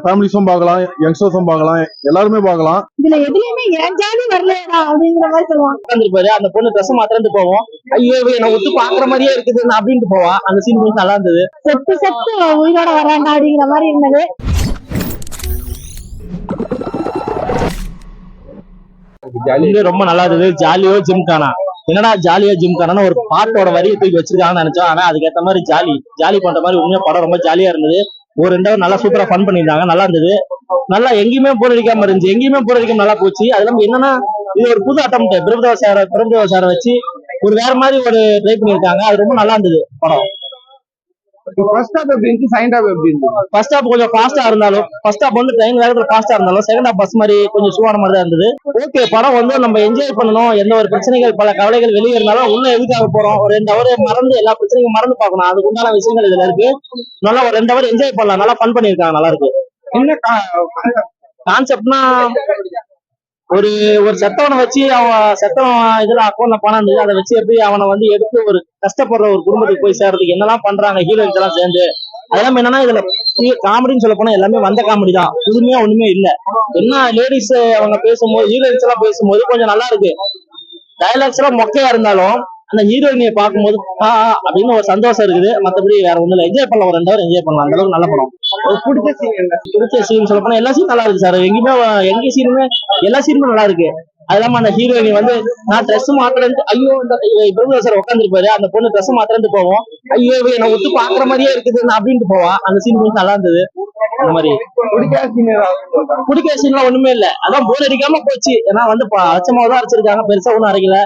ஃபேமிலிஸும் பார்க்கலாம், யங்ஸ்டர்ஸும் பார்க்கலாம், எல்லாருமே பார்க்கலாம். இதுல எதுலயுமே என் ஜாதி வரலடா அப்படிங்கிற மாதிரி சொல்லுவான். உட்காந்துருப்பாரு, அந்த பொண்ணு ட்ரெஸ் மாத்திரந்து போவோம், ஐயோ என்ன ஒத்து பாக்குற மாதிரியே இருக்குது அப்படின்ட்டு போவான். அந்த சீன் கொஞ்சம் நல்லா இருந்தது. செத்து செத்து உயிரோட வராண்டா அப்படிங்கிற மாதிரி இருந்தது. ரொம்ப நல்லா இருந்தது. ஜாலியோ ஜிம்கானா, என்னடா ஜாலியோ ஜிம்கானா ஒரு பாட்டோட வரியை தூக்கி வச்சிருக்காங்கன்னு நினைச்சோம். ஆனா அதுக்கேற்ற மாதிரி ஜாலி பண்ற மாதிரி உண்மையா படம் ரொம்ப ஜாலியா இருந்தது. ஒரு 2 hour நல்லா சூப்பரா ஃபன் பண்ணியிருந்தாங்க, நல்லா இருந்தது. நல்லா எங்கேயுமே போர் அடிக்காம இருந்துச்சு, எங்கேயுமே போர் அடிக்காம நல்லா போச்சு. அது இல்லாம என்னன்னா இது ஒரு புது அட்டம், பிரபுதேவா சாரை வச்சு ஒரு வேற மாதிரி ஒரு ட்ரை பண்ணியிருக்காங்க. அது ரொம்ப நல்லா இருந்தது படம். ஃபர்ஸ்ட் ஹாஃப் எப்படி இருந்துச்சு, செகண்ட் ஹாஃப் எப்படி இருந்துச்சு? ஃபர்ஸ்ட் ஹாஃப் கொஞ்சம் ஃபாஸ்டா இருந்தாலும், ஃபர்ஸ்ட் ஹாஃப் வந்து ட்ரெயின் வேகத்துல ஃபாஸ்டா இருந்தாலும், செகண்ட் ஹாஃப் பஸ் மாதிரி கொஞ்சம் ஸ்லோவான மாதிரி தான் இருந்தது. ஓகே, படம் வந்து நம்ம என்ஜாய் பண்ணணும். எந்த ஒரு பிரச்சனைகள் பல கவலைகள் வெளியே இருந்தாலும் உள்ள எதுக்காக போறோம், ஒரு 2 hour மறந்து எல்லா பிரச்சனையும் மறந்து பார்க்கணும். அதுக்கு உண்டான விஷயங்கள் இதுல இருக்கு. நல்லா ஒரு 2 hour என்ஜாய் பண்ணலாம். நல்லா ஃபன் பண்ணியிருக்காங்க, நல்லா இருக்கு. என்ன கான்செப்ட்னா ஒரு செத்தவனை வச்சு அவன் செத்தவன் இதுல அக்கௌண்ட்ல பணம் இருந்தது, அதை வச்சு எப்படி அவனை வந்து எடுத்து ஒரு கஷ்டப்படுற ஒரு குடும்பத்துக்கு போய் சேர்றதுக்கு என்னெல்லாம் பண்றாங்க ஹீரோயின்ஸ் எல்லாம் சேர்ந்து. அதெல்லாம் என்னன்னா இதுல காமெடின்னு சொல்ல போனா எல்லாமே வந்த காமெடி தான், புதுமையா ஒண்ணுமே இல்ல. என்ன லேடிஸ் அவங்க பேசும்போது, ஹீரோயின்ஸ் எல்லாம் பேசும்போது கொஞ்சம் நல்லா இருக்கு. டயலாக்ஸ் எல்லாம் மொக்கையா இருந்தாலும் அந்த ஹீரோயினியை பார்க்கும்போது அப்படின்னு ஒரு சந்தோஷம் இருக்குது. மற்றபடி வேற ஒண்ணும் இல்லை. என்ஜாய் பண்ணலாம், ஒரு 2 hour என்ஜாய் பண்ணலாம். அந்த அளவுக்கு நல்ல படம். பிடிச்ச சீன் சொல்ல போனா எல்லா சீன் நல்லா இருக்கு சார். எங்க சீனுமே எல்லா சீனுமே நல்லா இருக்கு. அது இல்லாம அந்த ஹீரோயினி வந்து நான் ட்ரெஸ் மாத்திரந்து, ஐயோ இந்த பிரபுதேவா சார் உட்காந்துருப்பாரு, அந்த பொண்ணு ட்ரெஸ் மாத்திரந்து போவோம், ஐயோ என்ன ஒத்து பாக்குற மாதிரியே இருக்குது அப்படின்ட்டு போவான். அந்த சீன் கொஞ்சம் நல்லா இருந்தது. அந்த மாதிரி பிடிக்காத சீன்லாம் ஒண்ணுமே இல்ல. அதான் போர் அடிக்காம போச்சு. ஏன்னா வந்து அச்சமாவதான் அரைச்சிருக்காங்க, பெருசா ஒண்ணும் அரைக்கல.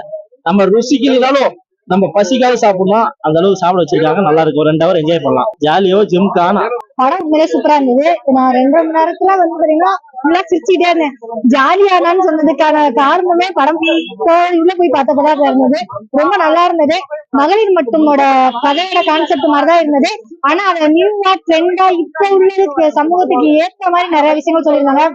நம்ம ருசிக்கு இருந்தாலும் நம்ம பசிக்காக சாப்பிடணும், அந்த அளவுக்கு சாப்பிட வச்சிருக்காங்க. நல்லா இருக்கு. ஒரு 2 hour என்ஜாய் பண்ணலாம். ஜாலியோ ஜிம்கானா படம் உண்மையிலே சூப்பரா இருந்தது. நான் 2.5 மணி நேரத்துல வந்து பாத்தீங்கன்னா ஃபுல்லா சிரிச்சுட்டே இருந்தேன். ஜாலியானான்னு சொன்னதுக்கான காரணமே படம் உள்ள போய் பார்த்தப்பதான் இருந்தது. ரொம்ப நல்லா இருந்தது. மகளிர் மட்டுமோட கதையோட கான்செப்ட் மாதிரிதான் இருந்தது. ஆனா அதை நியூவா ட்ரெண்டா இப்ப உள்ள சமூகத்துக்கு ஏற்ற மாதிரி நிறைய விஷயங்கள் சொல்லியிருந்தாங்க.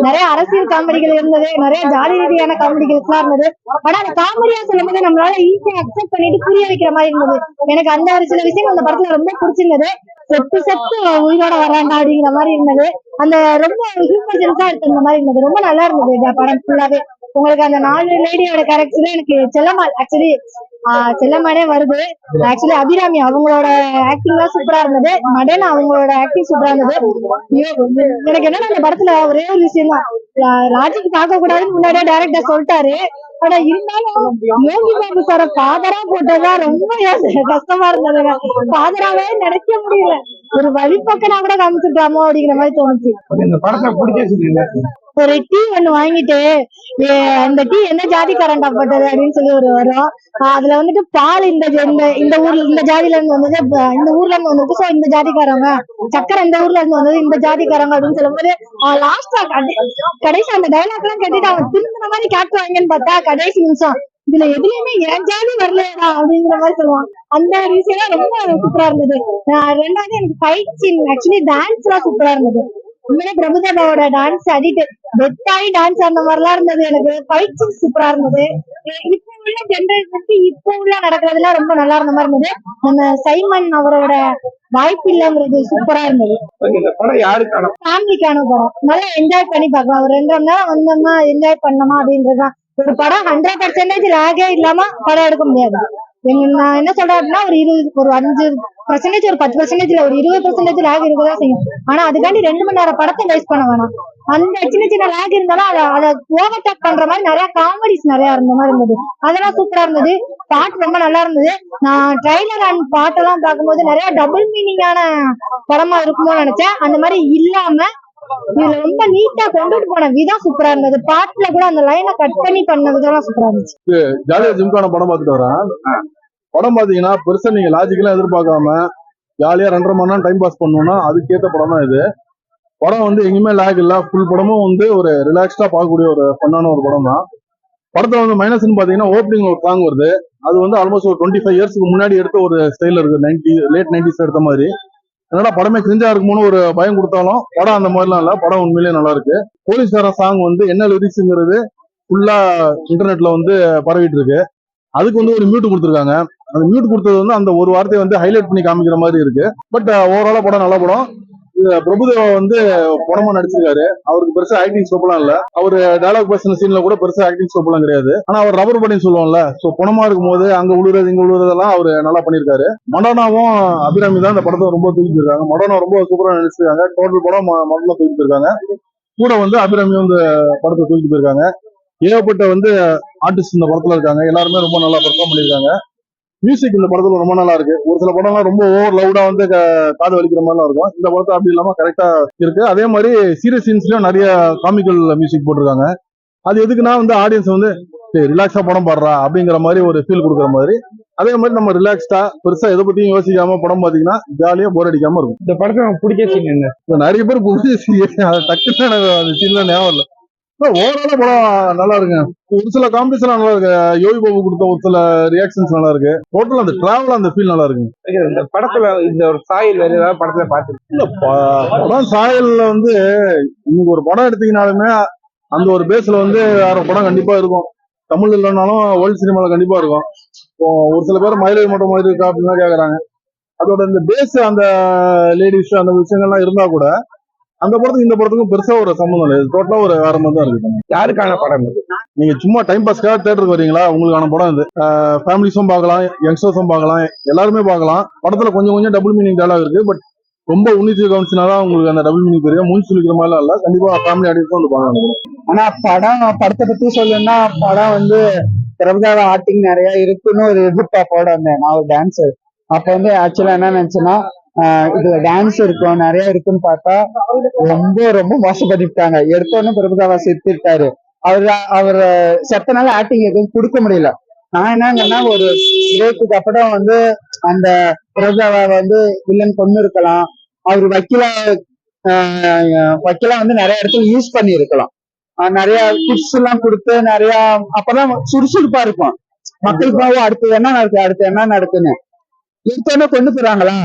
நிறைய அரசியல் காமெடிகள் இருந்தது, நிறைய ஜாலி ரீதியான காமெடிகள் எல்லாம் இருந்தது. ஆனா அந்த காமெடியா சொல்லும் போது நம்மளால ஈஸியா அக்செப்ட் பண்ணிட்டு புரிய வைக்கிற மாதிரி இருந்தது. எனக்கு அந்த ஒரு சில விஷயங்கள் அந்த படத்துல ரொம்ப பிடிச்சிருந்தது. செத்து செத்து உயிரோட வராண்டா அப்படிங்கிற மாதிரி இருந்தது. அந்த ரொம்ப ஹியூமர் சென்ஸா எடுத்திருந்த மாதிரி இருந்தது. ரொம்ப நல்லா இருந்தது இந்த படம் ஃபுல்லாவே. உங்களுக்கு அந்த 4 லேடியோட கேரக்டர் எனக்கு செல்லம்மாள், ஆக்சுவலி செல்லம்மானே வருது. ஆக்சுவலி அபிராமி அவங்களோட ஆக்டிங் தான் சூப்பரா இருந்தது. மடன் அவங்களோட ஆக்டிங் சூப்பரா இருந்தது. எனக்கு என்னன்னா இந்த படத்துல ஒரே ஒரு விஷயம் தான், ராஜிக்கு பார்க்க கூடாதுன்னு முன்னாடியே டைரக்டர் சொல்லிட்டாரு. ஆனா இருந்தாலும் யோகி பாபு சார ஃபாதரா போட்டதான் ரொம்ப கஷ்டமா இருந்தது. ஃபாதராவே நினைக்க முடியல. ஒரு வழிபக்கனா கூட காமிச்சிருக்கலாமோ அப்படிங்கிற மாதிரி தோணுச்சு. இந்த படத்தை பிடிச்ச ஒரு டீ ஒண்ணு வாங்கிட்டு அந்த டீ என்ன ஜாதிக்காரன்டா போட்டது அப்படின்னு சொல்லி ஒரு வரும். அதுல வந்துட்டு பால் இந்த ஊர்ல இந்த ஜாதியில இருந்து வந்தது, இந்த ஊர்ல இருந்து வந்தது, சோ இந்த ஜாதிக்காரங்க, சக்கரை இந்த ஊர்ல இருந்து வந்தது, இந்த ஜாதிக்காரங்க அப்படின்னு சொல்லும் போது லாஸ்டா கடைசி அந்த டைலாக் எல்லாம் கேட்டுட்டு அவன் திரும்பின மாதிரி காட்டுவாங்கன்னு பார்த்தா கடைசி நிமிஷம் இதுல எதுலயுமே என் ஜாதி வரலடா அப்படிங்கிற மாதிரி சொல்லுவான். அந்த விஷயம் ரொம்ப சூப்பரா இருந்தது. 2வது எனக்கு ஃபைட் சீன், ஆக்சுவலி டான்ஸ் எல்லாம் சூப்பரா இருந்தது. உண்மையிலே பிரபுதேவாவோட டான்ஸ் அடிட்டு வெட்டாயி டான்ஸ் அந்த மாதிரிலாம் இருந்தது. எனக்கு ஃபைட் சீன் சூப்பரா இருந்தது. இப்ப உள்ள ஜென்ரேஷனுக்கு இப்ப உள்ள நடக்கிறதுலாம் ரொம்ப நல்லா இருந்த மாதிரி இருந்தது. அந்த சைமன் அவரோட வாய்ப்பு இல்லங்கிறது சூப்பரா இருந்தது. ஃபேமிலிக்கான படம், நல்லா என்ஜாய் பண்ணி பார்க்கலாம். ஒரு 2.5 மணி நேரம் வந்தோம்னா என்ஜாய் பண்ணணுமா அப்படின்றதுதான். ஒரு படம் 100% லாகே இல்லாம படம் எடுக்க முடியாது. நான் என்ன சொல்றேன் அப்படின்னா ஒரு 5%, ஒரு 10%, ஒரு 20% லாக் இருக்கதான் செய்யும். ஆனா அதுக்காண்டி 2 மணி நேரம் படத்தை வேஸ்ட் பண்ண வேணாம். அந்த சின்ன லாக் இருந்தாலும் அதை ஓவர்டேக் பண்ற மாதிரி நிறைய காமெடிஸ் நிறைய இருந்த மாதிரி இருந்தது. அதெல்லாம் சூப்பரா இருந்தது. பாட்டு ரொம்ப நல்லா இருந்தது. நான் ட்ரைலர் அண்ட் பாட்டெல்லாம் பார்க்கும்போது நிறைய டபுள் மீனிங்கான படமா இருக்குமோ நினைச்சேன். அந்த மாதிரி இல்லாம இதுல ரொம்ப நீட்டா கொண்டுட்டு போன விதம் சூப்பரா இருந்தது. பாட்டுல கூட அந்த லைனை கட் பண்ணி பண்ண விதம் சூப்பரா இருந்துச்சு. ஜாலியா ஜிம்கான படம் பார்த்துட்டு வரேன். படம் பாத்தீங்கன்னா பெருசா நீங்க லாஜிக்கெல்லாம் எதிர்பார்க்காம ஜாலியா 2.5 மணி நேரம் டைம் பாஸ் பண்ணணும்னா அதுக்கேற்ற படம் தான் இது. படம் வந்து எங்கேயுமே லாக் இல்ல, ஃபுல் படமும் வந்து ஒரு ரிலாக்ஸ்டா பார்க்கக்கூடிய ஒரு ஃபன்னான ஒரு படம் தான். படத்துல வந்து மைனஸ்ன்னு பாத்தீங்கன்னா ஓப்பனிங் ஒரு சாங் வருது. அது வந்து ஆல்மோஸ்ட் ஒரு 25 இயர்ஸ்க்கு முன்னாடி எடுத்த ஒரு ஸ்டைல இருக்கு. லேட் 90s எடுத்த மாதிரி. என்னடா படமே கிரிஞ்சா இருக்குமோன்னு ஒரு பயம் கொடுத்தாலும் படம் அந்த மாதிரிலாம் இல்ல. படம் உண்மையிலேயே நல்லா இருக்கு. போலீஸ்கார சாங் வந்து என்ன லிரிக்ஸ்ங்கிறது ஃபுல்லா இன்டர்நெட்ல வந்து பரவிட்டு இருக்கு. அதுக்கு வந்து ஒரு மியூட் கொடுத்துருக்காங்க. அந்த மியூட் கொடுத்தது வந்து அந்த ஒரு வார்த்தையை வந்து ஹைலைட் பண்ணி காமிக்கிற மாதிரி இருக்கு. பட் ஓவராலா படம் நல்ல படம். பிரபுதேவா வந்து படமா நடிச்சிருக்காரு. அவருக்கு பெருசா ஆக்டிங் ஸ்கோப் எல்லாம் இல்ல. அவரு டயலாக் பேசின சீன்ல கூட பெருசா ஆக்டிங் ஸ்கோப் எல்லாம் கிடையாது. ஆனா அவர் ரப்பர் பட்டின்னு சொல்லுவோம்ல, சோ பணமா இருக்கும்போது அங்க உழுறது இங்க உழுறதெல்லாம் அவரு நல்லா பண்ணிருக்காரு. மடோனாவும் அபிராமி தான் இந்த படத்தை ரொம்ப தூக்கி போயிருக்காங்க. மடோனா ரொம்ப சூப்பரா நடிச்சிருக்காங்க. டோட்டல் படம் மடோனா தூக்கி போயிருக்காங்க. கூட வந்து அபிராமி வந்து படத்தை தூக்கி போயிருக்காங்க. ஏகப்பட்ட வந்து ஆர்டிஸ்ட் இந்த படத்துல இருக்காங்க. எல்லாருமே ரொம்ப நல்லா பெர்ஃபார்ம் பண்ணிருக்காங்க. மியூசிக் இந்த படத்துல ரொம்ப நல்லா இருக்கு. ஒரு சில படம்லாம் ரொம்ப ஓவர் லவுடா வந்து காது வலிக்கிற மாதிரிலாம் இருக்கும். இந்த படத்தை அப்படி இல்லாம கரெக்டா இருக்கு. அதே மாதிரி சீரியஸ் சீன்ஸ்லயும் நிறைய காமிக்கல் மியூசிக் போட்டிருக்காங்க. அது எதுக்குன்னா வந்து ஆடியன்ஸ் வந்து ரிலாக்ஸா படம் பாடுறா அப்படிங்கிற மாதிரி ஒரு ஃபீல் கொடுக்குற மாதிரி. அதே மாதிரி நம்ம ரிலாக்ஸ்டா பெருசா எதை பத்தியும் யோசிக்காம படம் பாத்தீங்கன்னா ஜாலியா போர் அடிக்காம இருக்கும். இந்த படத்துல எனக்கு பிடிச்ச சீன் என்ன? நிறைய பேர் புரிஞ்சு டக்குன்னு எனக்கு அந்த சீன்ல ஞாபகம் இல்லை. ஓவராலா படம் நல்லா இருக்கு. ஒரு சில காம்படிஷன் நல்லா இருக்கு. யோகி பாபு கொடுத்த ஒரு சில ரியாக்ஷன்ஸ் நல்லா இருக்கு. டோட்டல் அந்த டிராவல் அந்த ஃபீல் நல்லா இருக்கு. இந்த படத்துல இந்த ஒரு சாயல் வேற ஏதாவது படத்துல பாத்து இல்ல படம் சாயல்ல வந்து இன்னைக்கு ஒரு படம் எடுத்தீங்கனாலுமே அந்த ஒரு பேஸ்ல வந்து வேற படம் கண்டிப்பா இருக்கும். தமிழ் இல்லைனாலும் வேர்ல்டு சினிமால கண்டிப்பா இருக்கும். ஒரு சில பேர் மைலேஜ் மட்டும் மாதிரி இருக்கா அப்படின்னு கேக்குறாங்க. அதோட இந்த பேஸ் அந்த லேடிஸ் அந்த விஷயங்கள்லாம் இருந்தா கூட அந்த படத்துக்கு இந்த படத்துக்கும் பெருசா ஒரு சம்மந்தம் இல்லை. டோட்டலா ஒரு வேற மாதிரி தான் இருக்கு. யாருக்கான படம் இது? நீங்க சும்மா டைம் பாஸ்க்காக தேட்டருக்கு வரீங்களா, உங்களுக்கான படம் இது. ஃபேமிலிஸும் பார்க்கலாம், யங்ஸ்டர்ஸும் பார்க்கலாம், எல்லாருமே பார்க்கலாம். படத்துல கொஞ்சம் கொஞ்சம் டபுள் மீனிங் டயலாக் இருக்கு. பட் ரொம்ப உன்னிச்சு கவனிச்சுனாதான் உங்களுக்கு அந்த டபுள் மீனிங் தெரியும். மூஞ்சி சொல்லிக்கிற மாதிரிலாம் இல்ல. கண்டிப்பா ஃபேமிலி ஆடியன்ஸ் வந்து பார்க்கலாம். ஆனா படத்தை பத்தி சொல்லணும்னா படம் வந்து பிரபுதாவ ஆக்டிங் நிறைய இருக்குன்னு ஒரு எதிர்பார்ப்போட வந்தேன். நான் ஒரு டான்ஸர். அப்ப வந்து ஆக்சுவலா என்ன நினைச்சேன்னா இதுல டான்ஸ் இருக்கும் நிறைய இருக்குன்னு பார்த்தா ரொம்ப ரொம்ப மோசப்பட்டுட்டாங்க. எடுத்தோன்னு பிரபுதாவா செத்துட்டாரு. அவர் செத்தனால ஆக்டிங் எதுவும் கொடுக்க முடியல. நான் என்னங்கன்னா ஒரு பிரேக்குக்கு அப்புறம் வந்து அந்த பிரபுதாவா வந்து வில்லன் கொண்டு இருக்கலாம். அவர் வக்கீலா வந்து நிறைய இடத்துல யூஸ் பண்ணி இருக்கலாம். நிறைய டிப்ஸ் எல்லாம் கொடுத்து நிறைய அப்பதான் சுறுசுறுப்பா இருக்கும். மக்களுக்காக அடுத்து என்ன நடக்குன்னு எடுத்தோன்னே கொண்டு போறாங்களா,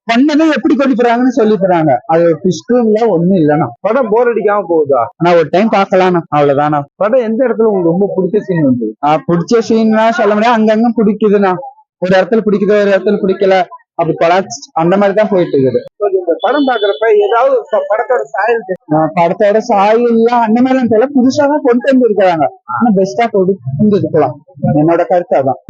பண்ணதை எப்படி கொண்டு போறாங்கன்னு சொல்லி போறாங்க. அது பிஸ்டும் இல்ல ஒண்ணும் இல்லைன்னா படம் போர் அடிக்காம போகுதா? ஆனா ஒரு டைம் பாக்கலாம். அவ்வளவுதானா. படம் எந்த இடத்துல உங்களுக்கு ரொம்ப பிடிச்ச சீன் வந்து? பிடிச்ச சீன்னா சொல்ல முடியாது. அங்கங்க பிடிக்குதுண்ணா. ஒரு இடத்துல பிடிக்குது ஒரு இடத்துல பிடிக்கல. அப்படி கொலாப்ஸ் அந்த மாதிரிதான் போயிட்டு இருக்குது. இந்த படம் பாக்குறப்ப ஏதாவது படத்தோட சாயல் படத்தோட சாயல்லாம் அந்த மாதிரி தெரியல. புதுசாதான் கொண்டு வந்து இருக்கிறாங்க. ஆனா பெஸ்டா கொண்டு இருக்கலாம். என்னோட கருத்து அதான்.